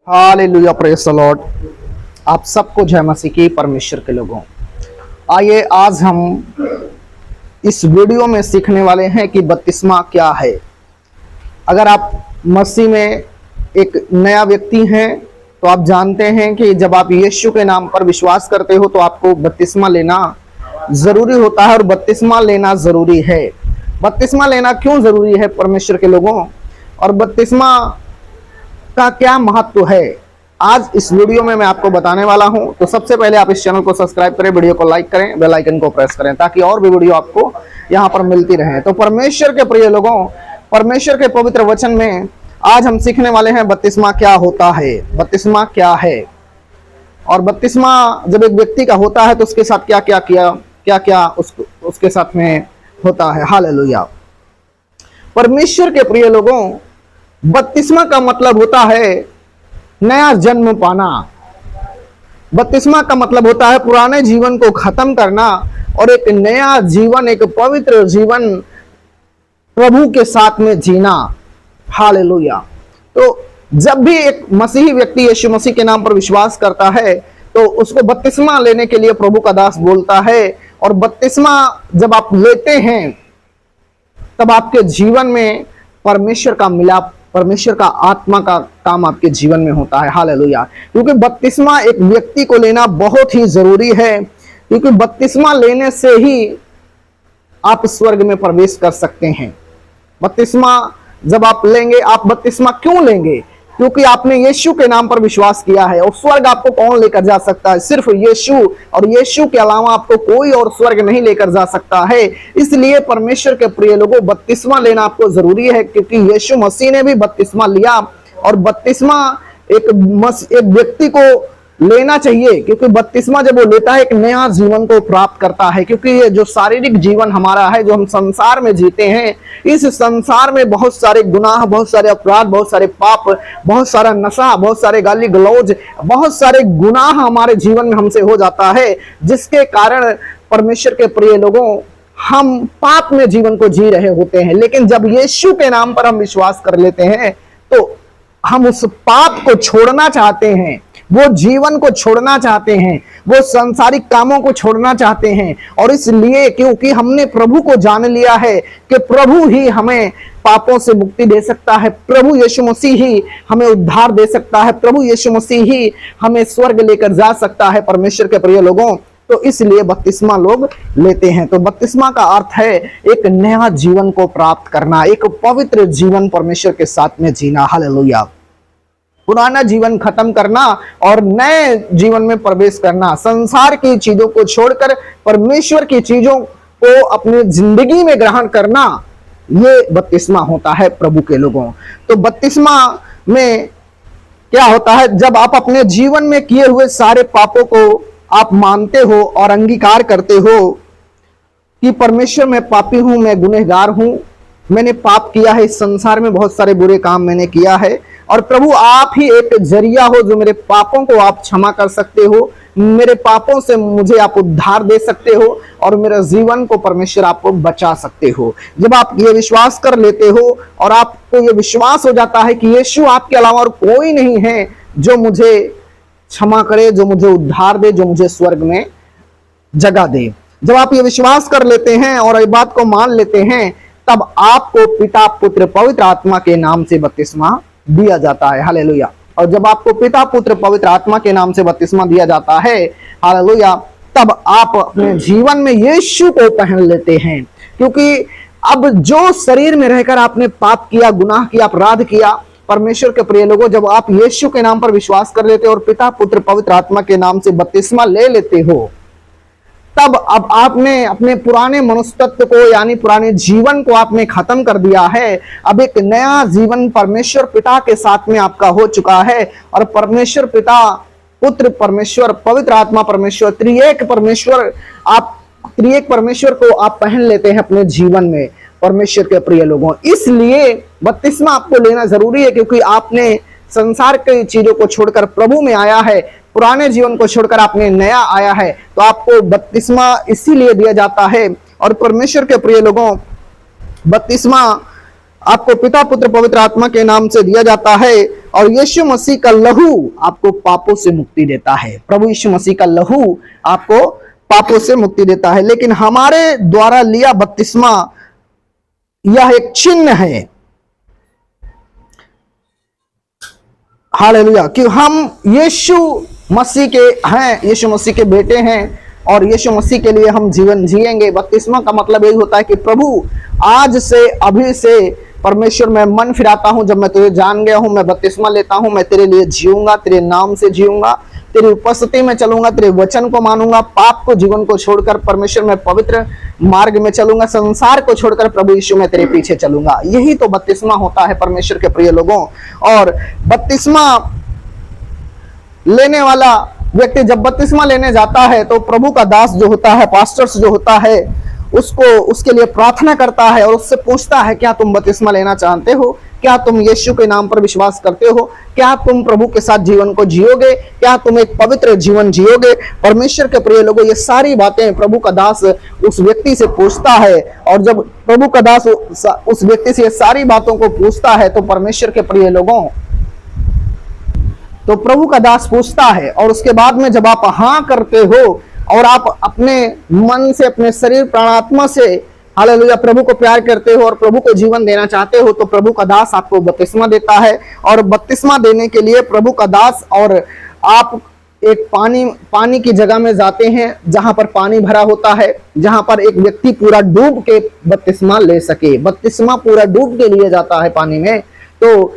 Hallelujah, praise the Lord. आप सबको जय मसीह की परमेश्वर के लोगों। आइए आज हम इस वीडियो में सीखने वाले हैं कि बपतिस्मा क्या है। अगर आप मसीह में एक नया व्यक्ति हैं तो आप जानते हैं कि जब आप यीशु के नाम पर विश्वास करते हो तो आपको बपतिस्मा लेना जरूरी होता है और बपतिस्मा लेना जरूरी है। बपतिस्मा लेना क्यों जरूरी है परमेश्वर के लोगों, और बपतिस्मा का क्या महत्व है, आज इस वीडियो में मैं आपको बताने वाला हूं। तो सबसे पहले आप इस चैनल को सब्सक्राइब करें, वीडियो को लाइक करें, बेल आइकन को प्रेस करें ताकि और भी वीडियो आपको यहां पर मिलती रहे। तो परमेश्वर के प्रिय लोगों, परमेश्वर के पवित्र वचन में आज हम सीखने वाले हैं बपतिस्मा क्या होता है, बपतिस्मा क्या है, और बपतिस्मा जब एक व्यक्ति का होता है तो उसके साथ क्या क्या उसके साथ में होता है। हालेलुया। परमेश्वर के प्रिय लोगों, बपतिस्मा का मतलब होता है नया जन्म पाना। बपतिस्मा का मतलब होता है पुराने जीवन को खत्म करना और एक नया जीवन, एक पवित्र जीवन प्रभु के साथ में जीना। हालेलुया। तो जब भी एक मसीही व्यक्ति यीशु मसीह के नाम पर विश्वास करता है तो उसको बपतिस्मा लेने के लिए प्रभु का दास बोलता है, और बपतिस्मा जब आप लेते हैं तब आपके जीवन में परमेश्वर का मिलाप, परमेश्वर का आत्मा का काम आपके जीवन में होता है। हालेलुया। क्योंकि बपतिस्मा एक व्यक्ति को लेना बहुत ही जरूरी है, क्योंकि बपतिस्मा लेने से ही आप स्वर्ग में प्रवेश कर सकते हैं। बपतिस्मा जब आप लेंगे, आप बपतिस्मा क्यों लेंगे? क्योंकि आपने यीशु के नाम पर विश्वास किया है, और स्वर्ग आपको कौन लेकर जा सकता है? सिर्फ यीशु, और यीशु के अलावा आपको कोई और स्वर्ग नहीं लेकर जा सकता है। इसलिए परमेश्वर के प्रिय लोगों, बपतिस्मा लेना आपको जरूरी है, क्योंकि यीशु मसीह ने भी बपतिस्मा लिया, और बपतिस्मा एक व्यक्ति को लेना चाहिए, क्योंकि बपतिस्मा जब वो लेता है एक नया जीवन को प्राप्त करता है। क्योंकि ये जो शारीरिक जीवन हमारा है, जो हम संसार में जीते हैं, इस संसार में बहुत सारे गुनाह, बहुत सारे अपराध, बहुत सारे पाप, बहुत सारा नशा, बहुत सारे गाली गलौज, बहुत सारे गुनाह हमारे जीवन में हमसे हो जाता है, जिसके कारण परमेश्वर के प्रिय लोगों हम पाप में जीवन को जी रहे होते हैं। लेकिन जब यीशु के नाम पर हम विश्वास कर लेते हैं तो हम उस पाप को छोड़ना चाहते हैं, वो जीवन को छोड़ना चाहते हैं, वो सांसारिक कामों को छोड़ना चाहते हैं। और इसलिए क्योंकि हमने प्रभु को जान लिया है कि प्रभु ही हमें पापों से मुक्ति दे सकता है, प्रभु यीशु मसीह ही हमें उद्धार दे सकता है, प्रभु यीशु मसीह ही हमें स्वर्ग लेकर जा सकता है। परमेश्वर के प्रिय लोगों, तो इसलिए बपतिस्मा लोग लेते हैं। तो बपतिस्मा का अर्थ है एक नया जीवन को प्राप्त करना, एक पवित्र जीवन परमेश्वर के साथ में जीना। हालेलुया। पुराना जीवन खत्म करना और नए जीवन में प्रवेश करना, संसार की चीजों को छोड़कर परमेश्वर की चीजों को अपनी जिंदगी में ग्रहण करना, ये बपतिस्मा होता है प्रभु के लोगों। तो बपतिस्मा में क्या होता है, जब आप अपने जीवन में किए हुए सारे पापों को आप मानते हो और अंगीकार करते हो कि परमेश्वर मैं पापी हूं, मैं गुनहगार हूं, मैंने पाप किया है, इस संसार में बहुत सारे बुरे काम मैंने किया है, और प्रभु आप ही एक जरिया हो जो मेरे पापों को आप क्षमा कर सकते हो, मेरे पापों से मुझे आप उद्धार दे सकते हो, और मेरे जीवन को परमेश्वर आपको बचा सकते हो। जब आप ये विश्वास कर लेते हो और आपको ये विश्वास हो जाता है कि यीशु आपके अलावा और कोई नहीं है जो मुझे क्षमा करे, जो मुझे उद्धार दे, जो मुझे स्वर्ग में जगह दे, जब आप ये विश्वास कर लेते हैं और ये बात को मान लेते हैं, तब आपको पिता, पुत्र, पवित्र आत्मा के नाम से बपतिस्मा दिया जाता है। हालेलुया। और जब आपको पिता, पुत्र, पवित्र आत्मा के नाम से बपतिस्मा दिया जाता है, हालेलुया, तब आप अपने जीवन में यीशु को पहन लेते हैं। क्योंकि अब जो शरीर में रहकर आपने पाप किया, गुनाह किया, अपराध किया, परमेश्वर के प्रिय लोगों, जब आप यीशु के नाम पर विश्वास कर लेते हो और पिता, पुत्र, पवित्र आत्मा के नाम से बपतिस्मा ले लेते हो, तब अब आपने अपने पुराने मनुष्य तत्व को, यानी पुराने जीवन को आपने खत्म कर दिया है। अब एक नया जीवन परमेश्वर पिता के साथ में आपका हो चुका है, और परमेश्वर पिता, पुत्र परमेश्वर, पवित्र आत्मा परमेश्वर, त्रिएक परमेश्वर, आप त्रिएक परमेश्वर को आप पहन लेते हैं अपने जीवन में। परमेश्वर के प्रिय लोगों, इसलिए बपतिस्मा आपको लेना जरूरी है, क्योंकि आपने संसार की चीजों को छोड़कर प्रभु में आया है, पुराने जीवन को छोड़कर आपने नया आया है, तो आपको बपतिस्मा इसीलिए दिया जाता है। और परमेश्वर के प्रिय लोगों, बपतिस्मा आपको पिता, पुत्र, पवित्र आत्मा के नाम से दिया जाता है, और यीशु मसीह का लहू आपको पापों से मुक्ति देता है। प्रभु यीशु मसीह का लहू आपको पापों से मुक्ति देता है। लेकिन हमारे द्वारा लिया बपतिस्मा यह एक चिन्ह है, हालेलुया, कि हम यीशु मसीह के हैं, यीशु मसीह के बेटे हैं और यीशु मसीह के लिए हम जीवन जिएंगे। बपतिस्मा का मतलब यही होता है कि प्रभु आज से, अभी से परमेश्वर मैं मन फिराता हूं, जब मैं तुझे जान गया हूं, मैं बपतिस्मा लेता हूं, मैं तेरे लिए जीऊंगा, तेरे नाम से जीऊंगा, तेरी उपस्थिति में चलूंगा, तेरे वचन को मानूंगा, पाप को, जीवन को छोड़कर परमेश्वर मैं पवित्र मार्ग में चलूंगा, संसार को छोड़कर प्रभु यीशु मैं तेरे पीछे चलूंगा। यही तो बपतिस्मा होता है परमेश्वर के प्रिय लोगों। और बपतिस्मा लेने वाला व्यक्ति जब बपतिस्मा लेने जाता है तो प्रभु का दास जो होता है, पास्टर्स जो होता है, उसको उसके लिए प्रार्थना करता है और उससे पूछता है, क्या तुम बपतिस्मा लेना चाहते हो? क्या तुम यीशु के नाम पर विश्वास करते हो? क्या तुम प्रभु के साथ जीवन को जियोगे? क्या तुम एक पवित्र जीवन जियोगे? परमेश्वर के प्रिय लोगों, ये सारी बातें प्रभु का दास उस व्यक्ति से पूछता है। और जब प्रभु का दास उस व्यक्ति से ये सारी बातों को पूछता है तो परमेश्वर के प्रिय लोगों, तो प्रभु का दास पूछता है और उसके बाद में जब आप हाँ करते हो और आप अपने मन से, अपने शरीर, प्राणात्मा से हालेलुया प्रभु को प्यार करते हो और प्रभु को जीवन देना चाहते हो, तो प्रभु का दास आपको बपतिस्मा देता है। और बपतिस्मा देने के लिए प्रभु का दास और आप एक पानी की जगह में जाते हैं जहां पर पानी भरा होता है, जहां पर एक व्यक्ति पूरा डूब के बपतिस्मा ले सके। बपतिस्मा पूरा डूब के लिए जाता है पानी में। तो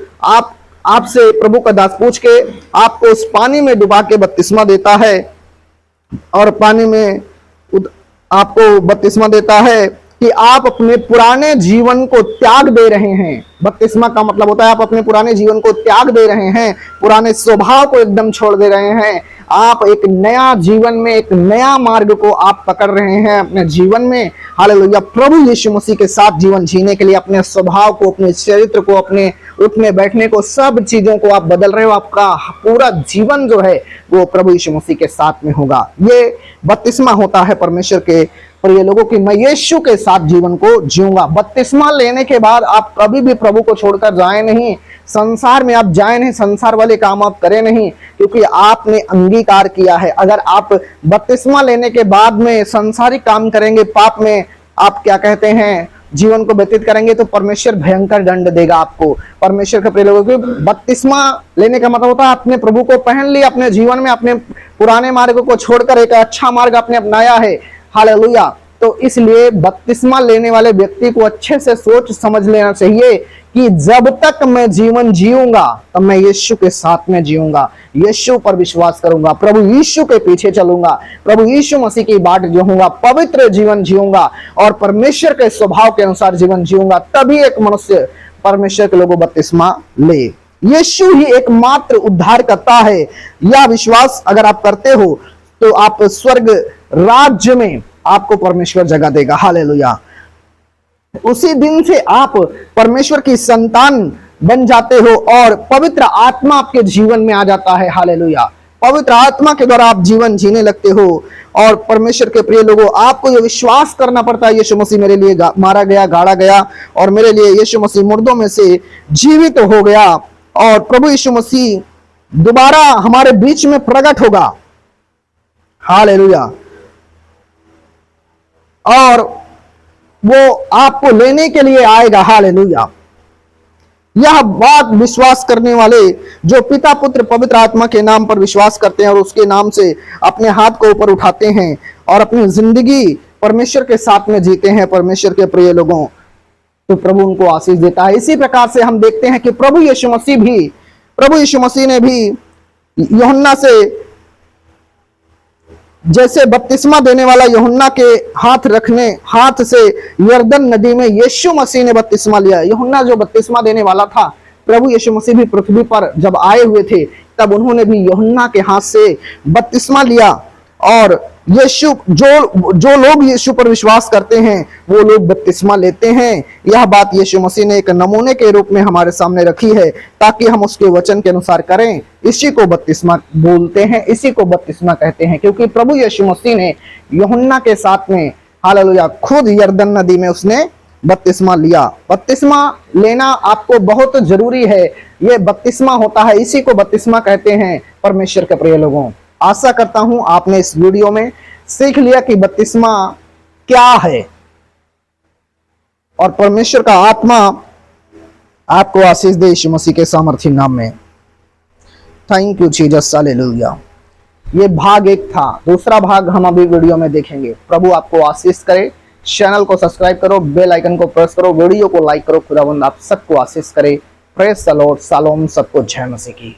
आपसे प्रभु का दास पूछ के आपको उस पानी में डुबा के बपतिस्मा देता है और पानी में आपको बपतिस्मा देता है कि आप अपने पुराने जीवन को त्याग दे रहे हैं। बपतिस्मा का मतलब होता है आप अपने पुराने जीवन को त्याग दे रहे हैं, पुराने स्वभाव को एकदम छोड़ दे रहे हैं। आप एक नया जीवन में, एक नया मार्ग को आप पकड़ रहे हैं अपने जीवन में। हालेलुया, प्रभु यीशु मसीह के साथ जीवन जीने के लिए अपने स्वभाव को, अपने चरित्र को, अपने उठने बैठने को, सब चीजों को आप बदल रहे हो। आपका पूरा जीवन जो है वो प्रभु यीशु मसीह के साथ में होगा। ये बपतिस्मा होता है परमेश्वर के प्रिय लोगों की, मैं यीशु के साथ जीवन को जीऊंगा। बपतिस्मा लेने के बाद आप कभी भी प्रभु को छोड़कर जाए नहीं, संसार में आप जाए नहीं, संसार वाले काम आप करें नहीं, क्योंकि आपने अंगीकार किया है। अगर आप बपतिस्मा लेने के बाद में संसारिक काम करेंगे, पाप में आप क्या कहते हैं जीवन को व्यतीत करेंगे, तो परमेश्वर भयंकर दंड देगा आपको। परमेश्वर के प्रिय लोगों को बपतिस्मा लेने का मतलब होता है अपने प्रभु को पहन लिया अपने जीवन में, अपने पुराने मार्ग को छोड़कर एक अच्छा मार्ग आपने अपनाया है। हालेलुया। तो इसलिए बपतिस्मा लेने वाले व्यक्ति को अच्छे से सोच समझ लेना चाहिए कि जब तक मैं जीवन जीऊंगा तब मैं यीशु के साथ में जीऊंगा, यीशु पर विश्वास करूंगा, प्रभु यीशु के पीछे चलूंगा, प्रभु यीशु मसीह की बाट जोऊंगा, पवित्र जीवन जीऊंगा और परमेश्वर के स्वभाव के अनुसार जीवन जीऊंगा, तभी एक मनुष्य परमेश्वर के लोगों बपतिस्मा ले। यीशु ही एकमात्र उद्धार करता है। यह विश्वास अगर आप करते हो तो आप स्वर्ग राज्य में आपको परमेश्वर जगह देगा। हालेलुया। उसी दिन से आप परमेश्वर की संतान बन जाते हो और पवित्र आत्मा आपके जीवन में आ जाता है। हालेलुया। पवित्र आत्मा के द्वारा आप जीवन जीने लगते हो। और परमेश्वर के प्रिय लोगों, आपको यह विश्वास करना पड़ता है, यीशु मसीह मेरे लिए मारा गया, गाड़ा गया और मेरे लिए यीशु मसीह मुर्दों में से जीवित हो गया और प्रभु यीशु मसीह दोबारा हमारे बीच में प्रकट होगा। हालेलुया। और वो आपको लेने के लिए आएगा। हालेलुया। यह बात विश्वास करने वाले जो पिता, पुत्र, पवित्र आत्मा के नाम पर विश्वास करते हैं और उसके नाम से अपने हाथ को ऊपर उठाते हैं और अपनी जिंदगी परमेश्वर के साथ में जीते हैं, परमेश्वर के प्रिय लोगों, तो प्रभु उनको आशीष देता है। इसी प्रकार से हम देखते हैं कि प्रभु यीशु मसीह ने भी यूहन्ना से, जैसे बपतिस्मा देने वाला यूहन्ना के हाथ से यरदन नदी में यीशु मसीह ने बपतिस्मा लिया। यूहन्ना जो बपतिस्मा देने वाला था, प्रभु यीशु मसीह भी पृथ्वी पर जब आए हुए थे तब उन्होंने भी यूहन्ना के हाथ से बपतिस्मा लिया। और यीशु जो लोग यीशु पर विश्वास करते हैं वो लोग बपतिस्मा लेते हैं। यह बात यीशु मसीह ने एक नमूने के रूप में हमारे सामने रखी है ताकि हम उसके वचन के अनुसार करें। इसी को बपतिस्मा बोलते हैं, इसी को बपतिस्मा कहते हैं, क्योंकि प्रभु यीशु मसीह ने यूहन्ना के साथ में, हालेलुया, खुद यरदन नदी में उसने बपतिस्मा लिया। बपतिस्मा लेना आपको बहुत जरूरी है। ये बपतिस्मा होता है, इसी को बपतिस्मा कहते हैं परमेश्वर के प्रिय लोगों। आशा करता हूं आपने इस वीडियो में सीख लिया कि बपतिस्मा क्या है, और परमेश्वर का आत्मा आपको आशीष दे यीशु मसीह के सामर्थी नाम में। Thank you Jesus, hallelujah. ये भाग 1 था, दूसरा भाग हम अभी वीडियो में देखेंगे। प्रभु आपको आशीष करे। चैनल को सब्सक्राइब करो, बेल आइकन को प्रेस करो, वीडियो को लाइक करो। खुदावंद आप सबको आशीष करे। प्रेज द लॉर्ड, शालोम, सबको जय मसीह की।